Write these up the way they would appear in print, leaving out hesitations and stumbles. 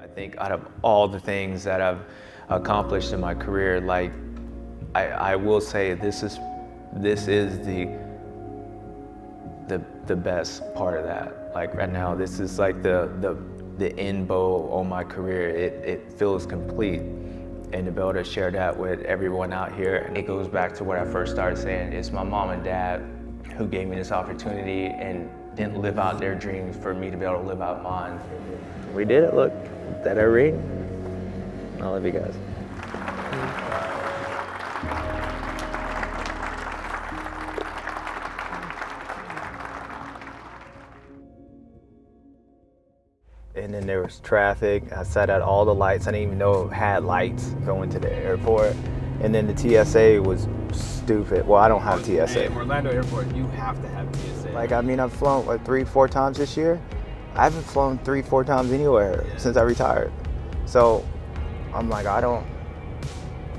I think out of all the things that I've accomplished in my career, like I will say this is the best part of that. Like right now, this is like the end bow on my career. It feels complete, and to be able to share that with everyone out here, it goes back to what I first started saying. It's my mom and dad who gave me this opportunity and didn't live out their dreams for me to be able to live out mine. We did it. Look, that I ring. I love you guys. And then there was traffic. I sat at all the lights. I didn't even know it had lights going to the airport. And then the TSA was stupid. Well, I don't have TSA. In Orlando Airport, you have to have TSA. Like, I mean, I've flown, what, 3-4 times this year? I haven't flown 3-4 times anywhere since I retired. So I'm like, I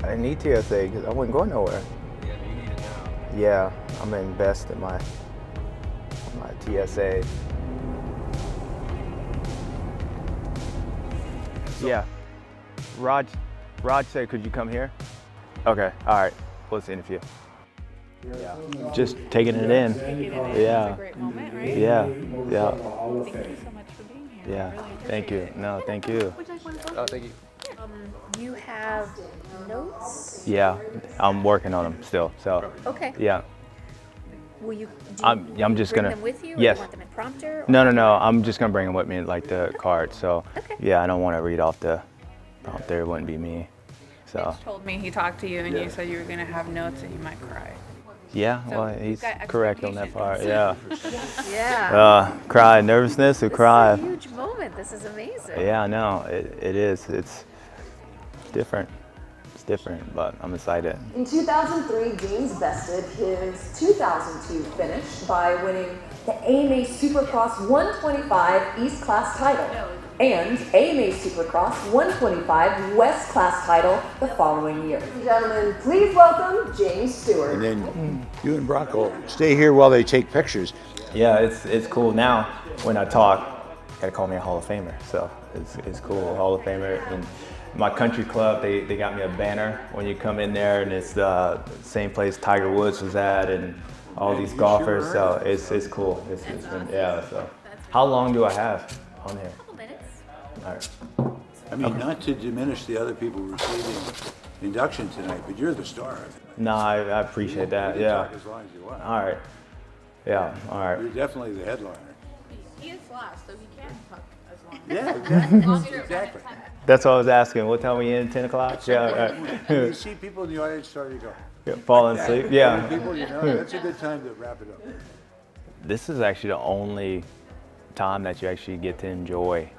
didn't need TSA because I wasn't going nowhere. Yeah, you need it now. Yeah, I'm gonna invest in my TSA. Yeah. Raj said, could you come here? Okay, all right, we'll see in a few. Yeah. Just taking it in. Yeah. It's a great moment, right? Yeah, yeah. Thank you so much for being here. Yeah, Really thank you. appreciate it. No, thank you. Would you like one of those? Oh, thank you. You have notes? Yeah, I'm working on them still, so. Okay. Yeah. Will you? I'm just bring gonna. them with you? Or Yes. You want them in prompter? No, I'm just gonna bring them with me, like the card. So. Okay. Yeah, I don't want to read off the prompter. It wouldn't be me. So. Mitch told me he talked to you and you said you were going to have notes and you might cry. Yeah, So well, you've he's got correct on that part. Yeah. Yeah. Cry, nervousness, who cry. This is a huge moment. This is amazing. Yeah, I know. It is. It's different. It's different, but I'm excited. In 2003, James bested his 2002 finish by winning the AMA Supercross 125 East Class title and AMA Supercross 125 West Class title the following year. Ladies and gentlemen, please welcome James Stewart. And then you and Brock will stay here while they take pictures. Yeah, it's cool. Now, when I talk, gotta call me a Hall of Famer. So it's cool, Hall of Famer. And my country club, they got me a banner when you come in there, and it's the same place Tiger Woods was at, and all these golfers. So it's cool. It's been, yeah. So how long do I have on here? A couple minutes. All right. I mean, not to diminish the other people receiving induction tonight, but you're the star. No, I appreciate that. You can Yeah. talk as long as you want. All right. Yeah. All right. You're definitely the headliner. He is last, so he can talk as long Yeah, exactly. That's what I was asking. What time we in? 10 o'clock? Yeah. All right. You see people in the audience starting to go. Yeah, falling asleep. Yeah. People, you know, that's a good time to wrap it up. This is actually the only time that you actually get to enjoy,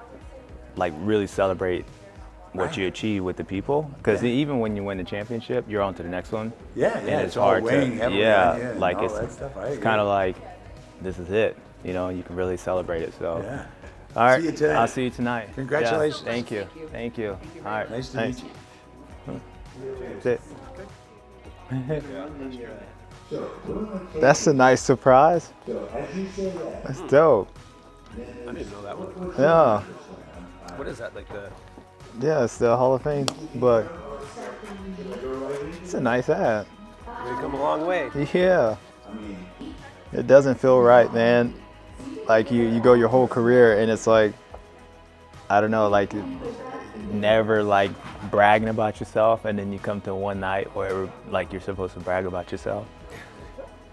like really celebrate what you achieve with the people. Because even when you win the championship, you're on to the next one. Yeah, And yeah. it's all hard weighing to, heavily yeah, on you and like all it's that stuff. I it's agree. kind of like, this is it. You know, you can really celebrate it. So, Yeah. all right, See you tonight. I'll see you tonight. Congratulations. Yeah, thank you. Thank you. All right. Nice to thanks. meet you. That's it. That's a nice surprise. That's dope. I didn't know that one. Yeah. What is that, like the... Yeah, it's the Hall of Fame, but it's a nice hat. We've come a long way. Yeah. It doesn't feel right, man. Like you go your whole career and it's like, I don't know, like never like bragging about yourself, and then you come to one night where like you're supposed to brag about yourself.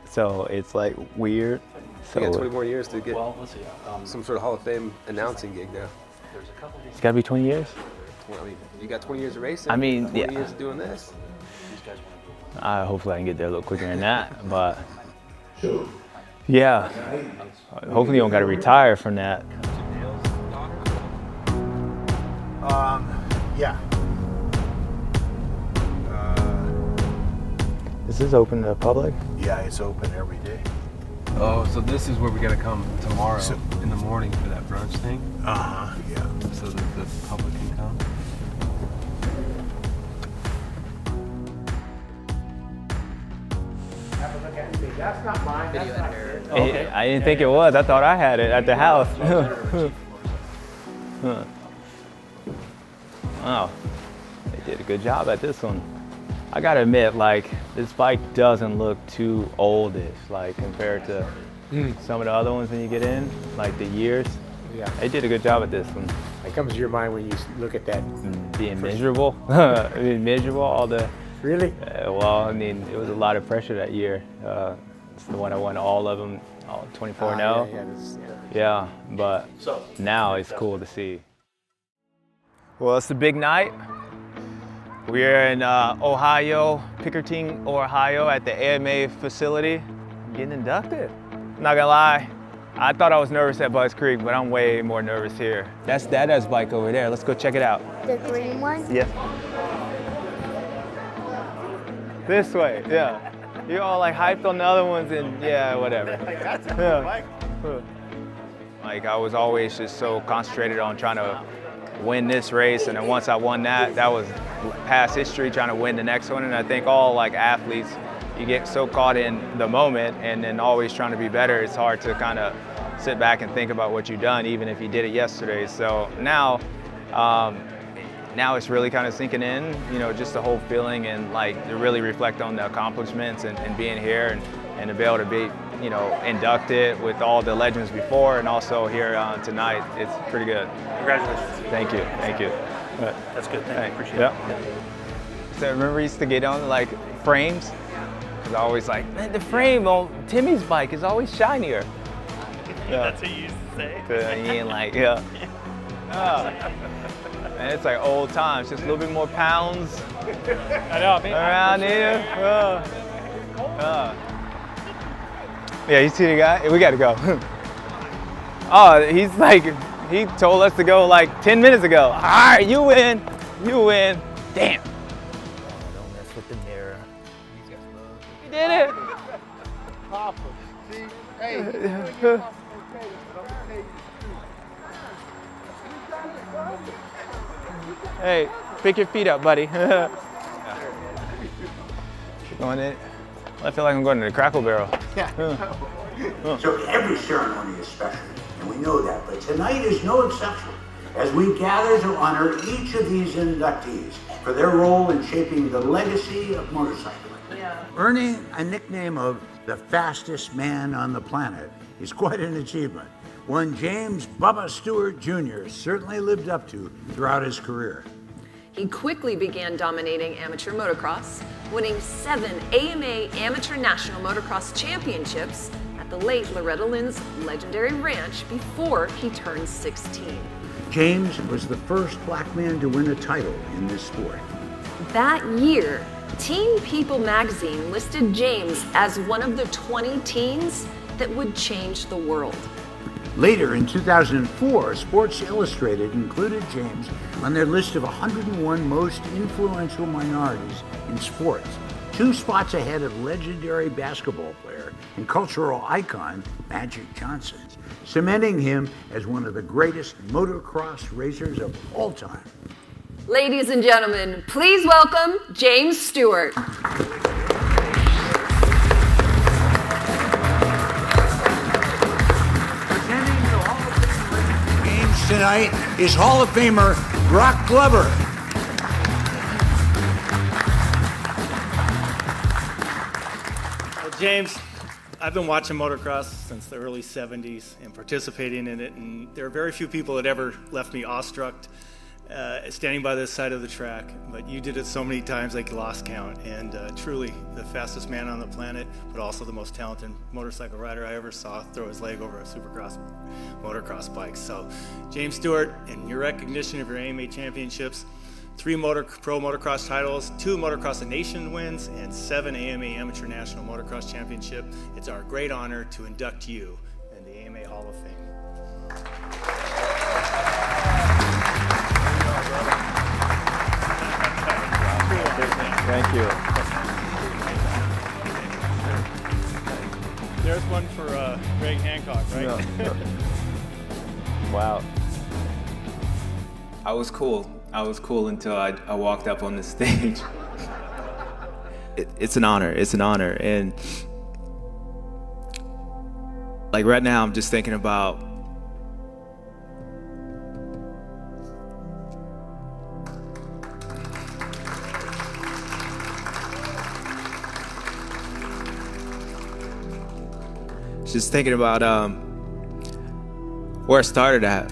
So it's like weird. So You got 20 more years to get some sort of Hall of Fame announcing gig now. it's gotta be 20 years. Well, I mean, you got 20 years of racing. I mean, 20 yeah. years of doing this. Hopefully I can get there a little quicker than that, but yeah. Hopefully you don't gotta retire from that. Yeah. Is this open to the public? Yeah, it's open every day. Oh, so this is where we gotta come tomorrow in the morning for that brunch thing, Yeah. so that the public can come. That's not mine. That's not yours. I didn't think it was. I thought I had it at the house. Oh, they did a good job at this one. I gotta admit, like, this bike doesn't look too oldish, like, compared to some of the other ones when you get in, like the years. Yeah. They did a good job at this one. It comes to your mind when you look at that. Being miserable, being miserable, all the. Really? Well, I mean, it was a lot of pressure that year. It's the one I won all of them, all 24 now. Yeah, but now it's cool to see. Well, it's the big night. We're in Ohio, Pickerington, Ohio, at the AMA facility, getting inducted. Not gonna lie, I thought I was nervous at Buzz Creek, but I'm way more nervous here. That's Dada's bike over there. Let's go check it out. The green one? Yeah. This way, yeah. You're all like hyped on the other ones and yeah, whatever. That's a cool bike. Like I was always just so concentrated on trying to win this race, and then once I won that, that was past history, trying to win the next one. And I think all like athletes, you get so caught in the moment and then always trying to be better, it's hard to kind of sit back and think about what you've done, even if you did it yesterday. So now it's really kind of sinking in, you know, just the whole feeling, and like to really reflect on the accomplishments and being here and to be able to be, you know, inducted with all the legends before and also here tonight. It's pretty good. Congratulations. Thank you, thank you. That's good, thank you, appreciate it. So remember I used to get on like frames? Because I always like, man, the frame on Timmy's bike is always shinier. That's what you used to say. He ain't like, yeah. And it's like old times, just a little bit more pounds I know, man. around here. Yeah, you see the guy? We gotta go. Oh, he's like, he told us to go like 10 minutes ago. All right, you win, you win. Damn. Don't mess with the mirror. He did it. Papa, see? Hey, Hey, pick your feet up, buddy. Going in. I feel like I'm going to the Crackle Barrel. So every ceremony is special, and we know that, but tonight is no exception, as we gather to honor each of these inductees for their role in shaping the legacy of motorcycling. Earning a nickname of the fastest man on the planet is quite an achievement, one James Bubba Stewart Jr. certainly lived up to throughout his career. He quickly began dominating amateur motocross, winning 7 AMA Amateur National Motocross Championships at the late Loretta Lynn's legendary ranch before he turned 16. James was the first black man to win a title in this sport. That year, Teen People magazine listed James as one of the 20 teens that would change the world. Later in 2004, Sports Illustrated included James on their list of 101 most influential minorities in sports, 2 spots ahead of legendary basketball player and cultural icon Magic Johnson, cementing him as one of the greatest motocross racers of all time. Ladies and gentlemen, please welcome James Stewart. Tonight is Hall of Famer Brock Glover. Well, James, I've been watching motocross since the early 70s and participating in it, and there are very few people that ever left me awestruck standing by this side of the track, but you did it so many times like you lost count, and truly the fastest man on the planet, but also the most talented motorcycle rider I ever saw throw his leg over a supercross motocross bike. So James Stewart, in your recognition of your AMA championships, 3 pro motocross titles, 2 Motocross of Nation wins, and 7 AMA Amateur National Motocross Championship, it's our great honor to induct you in the AMA Hall of Fame. Thank you. There's one for Greg Hancock, right? Wow. I was cool. I was cool until I walked up on the stage. It's an honor. It's an honor. And like right now, I'm just thinking about just thinking about where I started at,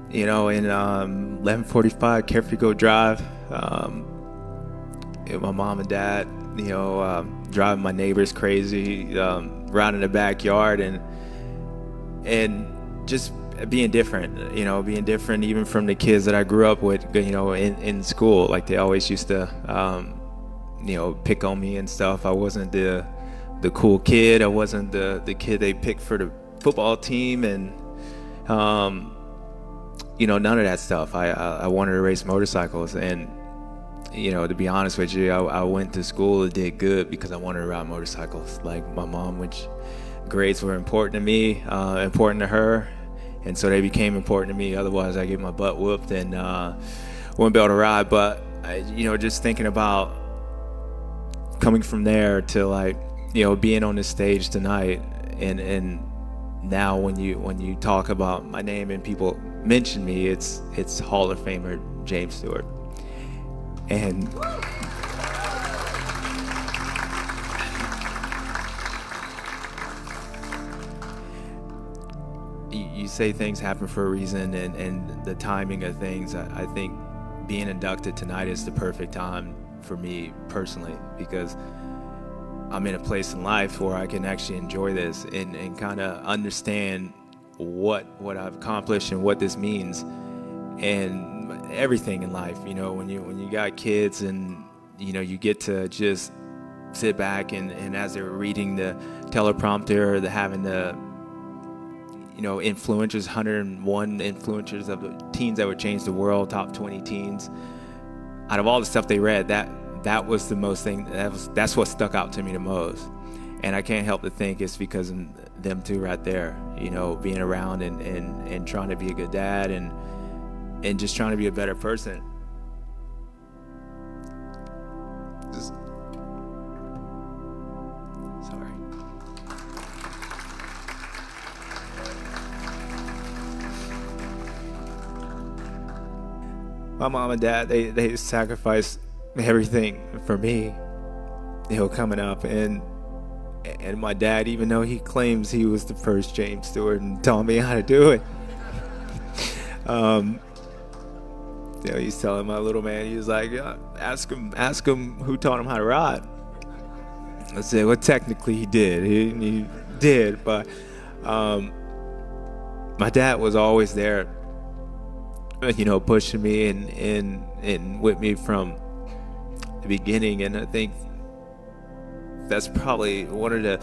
in 1145 Carefree Drive, with my mom and dad, driving my neighbors crazy, around in the backyard, and just being different, being different even from the kids that I grew up with, in school. Like, they always used to, pick on me and stuff. I wasn't the cool kid. I wasn't the kid they picked for the football team, and none of that stuff. I wanted to race motorcycles, and to be honest with you, I went to school and did good because I wanted to ride motorcycles. Like my mom, which grades were important to me, important to her, and so they became important to me. Otherwise, I get my butt whooped and wouldn't be able to ride. But just thinking about coming from there to being on this stage tonight, and now when you talk about my name and people mention me, it's Hall of Famer James Stewart. And you say things happen for a reason, and the timing of things, I think being inducted tonight is the perfect time for me personally, because I'm in a place in life where I can actually enjoy this and kind of understand what I've accomplished and what this means, and everything in life. When you got kids, and you get to just sit back and as they're reading the teleprompter, or having the influencers, 101 influencers of the teens that would change the world, top 20 teens. Out of all the stuff they read, that was the most thing. That's what stuck out to me the most. And I can't help to think it's because of them two right there, being around and trying to be a good dad and just trying to be a better person. Sorry. My mom and dad, they sacrificed everything for me, coming up, and my dad, even though he claims he was the first James Stewart and taught me how to do it, he's telling my little man, he was like, ask him who taught him how to ride. I said, well, technically he did. He did, but my dad was always there, pushing me and with me from the beginning. And I think that's probably one of the,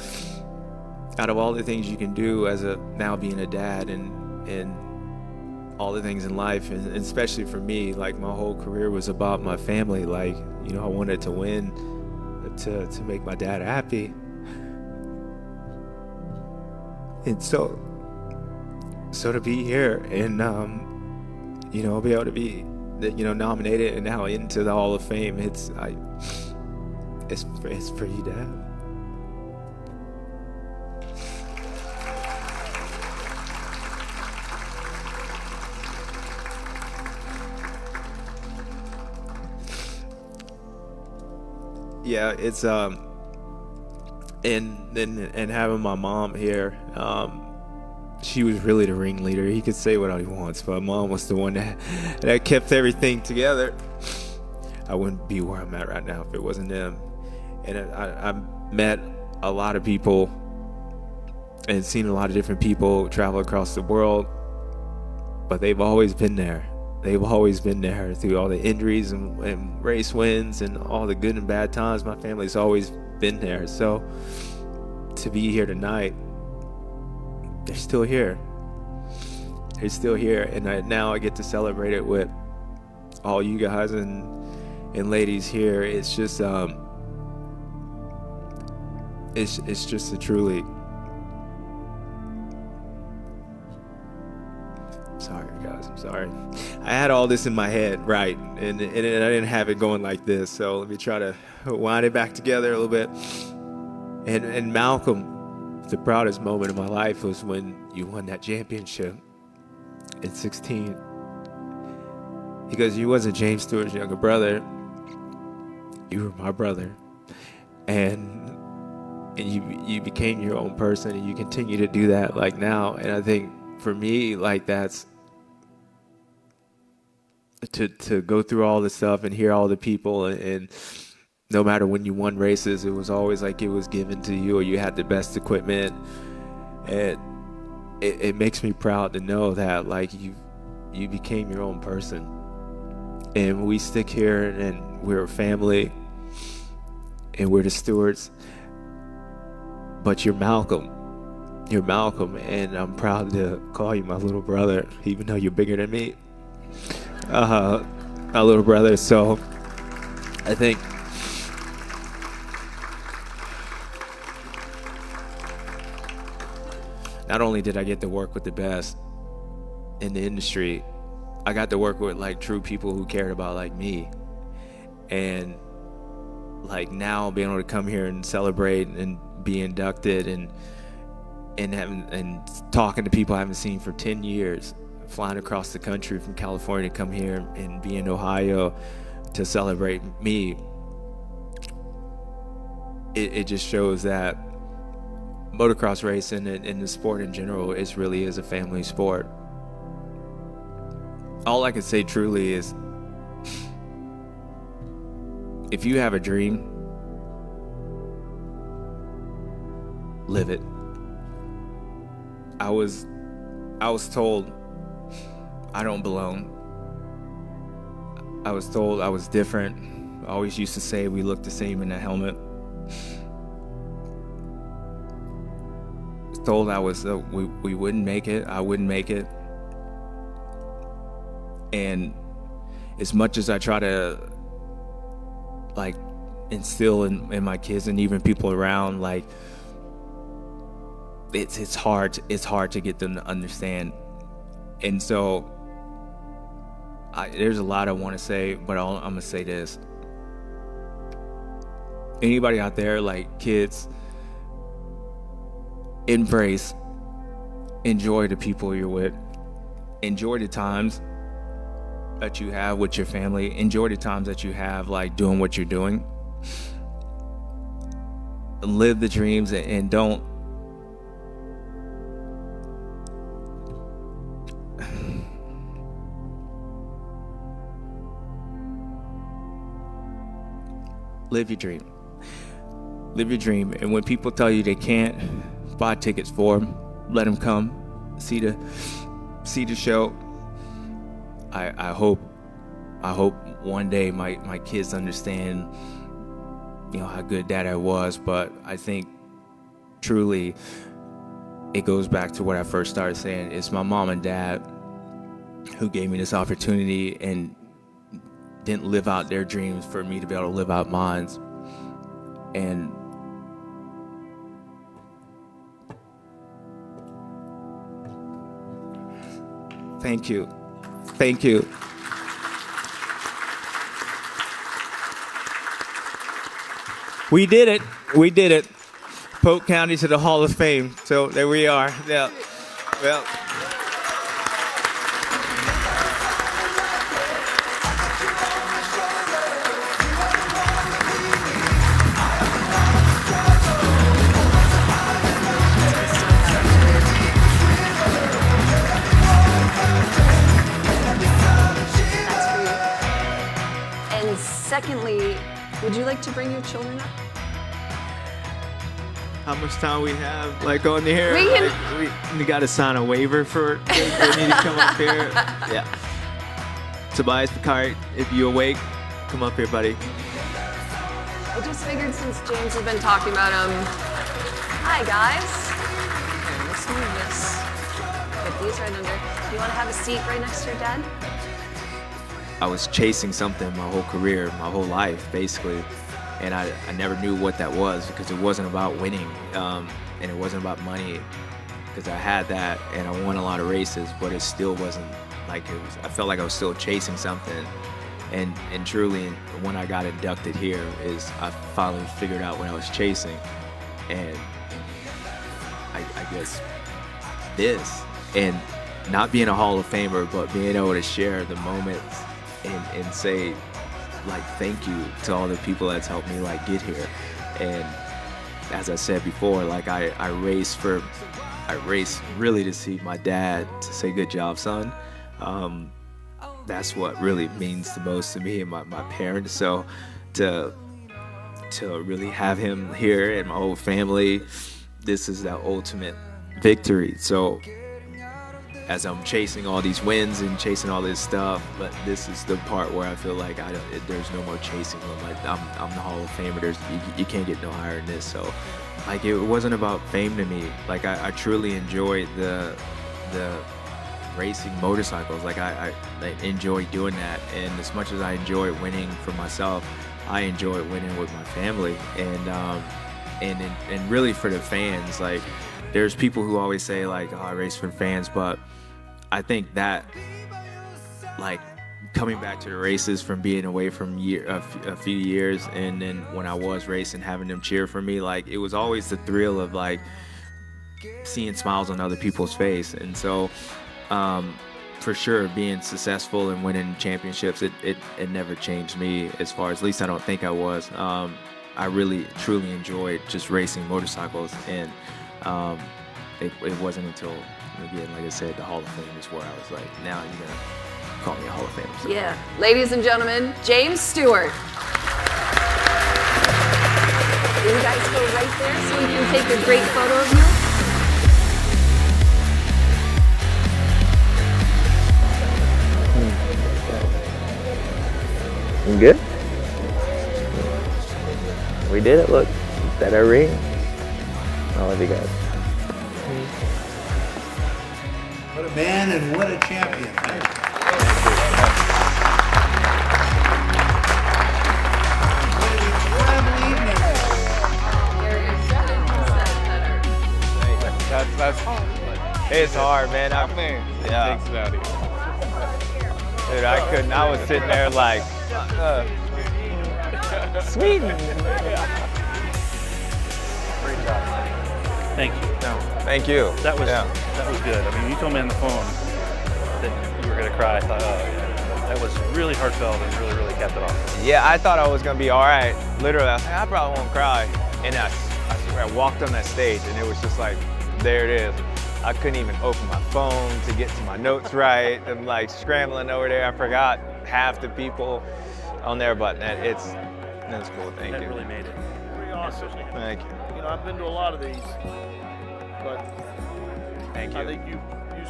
out of all the things you can do as now being a dad and all the things in life, and especially for me, like my whole career was about my family. Like, I wanted to win to make my dad happy. And so to be here and be able to be nominated and now into the Hall of Fame, it's for you, Dad. Yeah, it's and having my mom here, she was really the ringleader. He could say what he wants, but Mom was the one that kept everything together. I wouldn't be where I'm at right now if it wasn't them. And I met a lot of people and seen a lot of different people travel across the world, but they've always been there. They've always been there through all the injuries and race wins and all the good and bad times. My family's always been there. So to be here tonight, they're still here. They're still here. And now I get to celebrate it with all you guys and ladies here. It's just, it's just a truly, sorry guys, I'm sorry. I had all this in my head, right, and I didn't have it going like this, so let me try to wind it back together a little bit. And Malcolm, the proudest moment of my life was when you won that championship at 16. Because you wasn't James Stewart's younger brother, you were my brother. And and you became your own person, and you continue to do that like now. And I think for me, like, that's to go through all this stuff and hear all the people, and no matter when you won races, it was always like it was given to you, or you had the best equipment. And it makes me proud to know that, like, you became your own person. And we stick here, and we're a family, and we're the stewards. But you're Malcolm. You're Malcolm, and I'm proud to call you my little brother, even though you're bigger than me. My little brother. So I think not only did I get to work with the best in the industry, I got to work with, like, true people who cared about, like, me. And, like, now being able to come here and celebrate and be inducted and talking to people I haven't seen for 10 years, flying across the country from California to come here and be in Ohio to celebrate me, it just shows that motocross racing and the sport in general, it really is a family sport. All I can say truly is, if you have a dream, live it. I was told I don't belong. I was told I was different. I always used to say we looked the same in the helmet. I was told I was we wouldn't make it. I wouldn't make it. And as much as I try to, like, instill in my kids and even people around, like, it's hard to get them to understand. And so there's a lot I want to say, but I'm gonna say this: anybody out there, like, kids, embrace, enjoy the people you're with, enjoy the times that you have with your family, enjoy the times that you have, like, doing what you're doing. Live the dreams, and don't live your dream. Live your dream. And when people tell you they can't, buy tickets for them. Let them come. See the show. I hope one day my kids understand, you know, how good dad I was. But I think truly it goes back to what I first started saying. It's my mom and dad who gave me this opportunity and didn't live out their dreams for me to be able to live out mine. And thank you. Thank you. We did it. We did it. Polk County to the Hall of Fame. So there we are. Yeah. Well. Secondly, would you like to bring your children up? How much time we have, like, on here? We can... Like, we got to sign a waiver for they need to come up here. Yeah. Tobias Picard, if you awake, come up here, buddy. I just figured since James has been talking about him. Hi, guys. Here, let's move this. Get these right under. Do you want to have a seat right next to your dad? I was chasing something my whole career, my whole life, basically. And I never knew what that was, because it wasn't about winning, and it wasn't about money, because I had that and I won a lot of races, but it still wasn't like it was. I felt like I was still chasing something. And truly, when I got inducted here, is I finally figured out what I was chasing. And I guess this, and not being a Hall of Famer, but being able to share the moments and say, like, thank you to all the people that's helped me, like, get here. And as I said before, like I race really to see my dad, to say good job, son. That's what really means the most to me and my parents. So to really have him here and my whole family, this is the ultimate victory. So as I'm chasing all these wins and chasing all this stuff, but this is the part where I feel like there's no more chasing them. Like I'm the Hall of Famer. You can't get no higher than this. So like it wasn't about fame to me. Like I truly enjoyed the racing motorcycles. Like I enjoy doing that, and as much as I enjoy winning for myself, I enjoy winning with my family, and really for the fans. Like there's people who always say like, oh, I race for the fans, but I think that like coming back to the races from being away from a few years, and then when I was racing, having them cheer for me, like it was always the thrill of like seeing smiles on other people's face. And so for sure, being successful and winning championships, it never changed me as far as, at least I don't think I was. I really truly enjoyed just racing motorcycles, and it wasn't until, again, like I said, the Hall of Fame is where I was like, now you're gonna call me a Hall of Famer. So. Yeah. Ladies and gentlemen, James Stewart. You guys go right there so we can take a great photo of you. You good? We did it, look. Is that our ring? I love you guys. What a man and what a champion. It's hard, man. Yeah. Dude, I couldn't. I was sitting there like, Sweden. Great job. Thank you. No, thank you. That was good. I mean, you told me on the phone that you were gonna cry. I thought, oh yeah, that was really heartfelt and really, really capped it off. Yeah, I thought I was gonna be all right. Literally, I was like, I probably won't cry. And I swear, I walked on that stage, and it was just like, there it is. I couldn't even open my phone to get to my notes right. I'm like scrambling over there. I forgot half the people on there, but it's cool. Thank you. That really made it. Pretty awesome. Thank you. You know, I've been to a lot of these, but thank you. I think you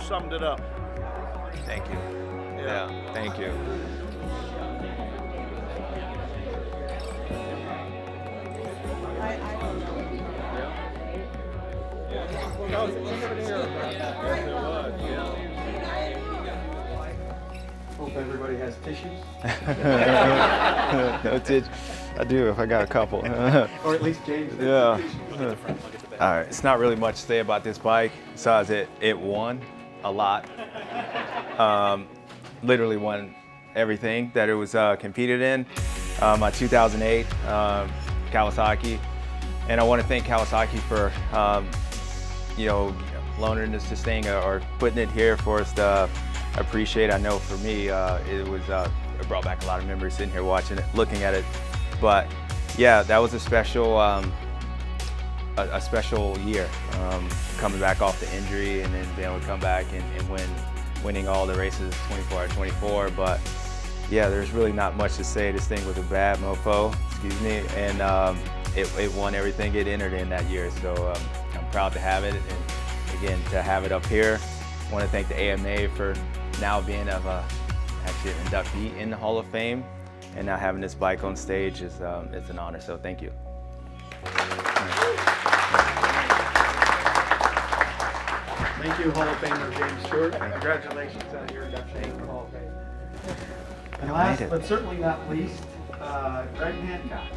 summed it up. Thank you. Yeah, thank you. Hope everybody has tissues. No tissue. I do if I got a couple. Or at least James. Yeah. All right. It's not really much to say about this bike besides it won a lot. Literally won everything that it was competed in. My 2008 Kawasaki, and I want to thank Kawasaki for loaning us this thing or putting it here for us to appreciate. I know for me, it brought back a lot of memories sitting here watching it, looking at it. But yeah, that was a special year, coming back off the injury and then being able to come back and winning all the races 24 out of 24. But yeah, there's really not much to say. This thing was a bad mofo, excuse me, and it won everything it entered in that year. So I'm proud to have it, and again, to have it up here. I want to thank the AMA for now being actually an inductee in the Hall of Fame, and now having this bike on stage is it's an honor. So thank you. Thank you, Hall of Famer James Stewart. Congratulations on your induction in the Hall of Fame. And last but certainly not least, Greg Hancock.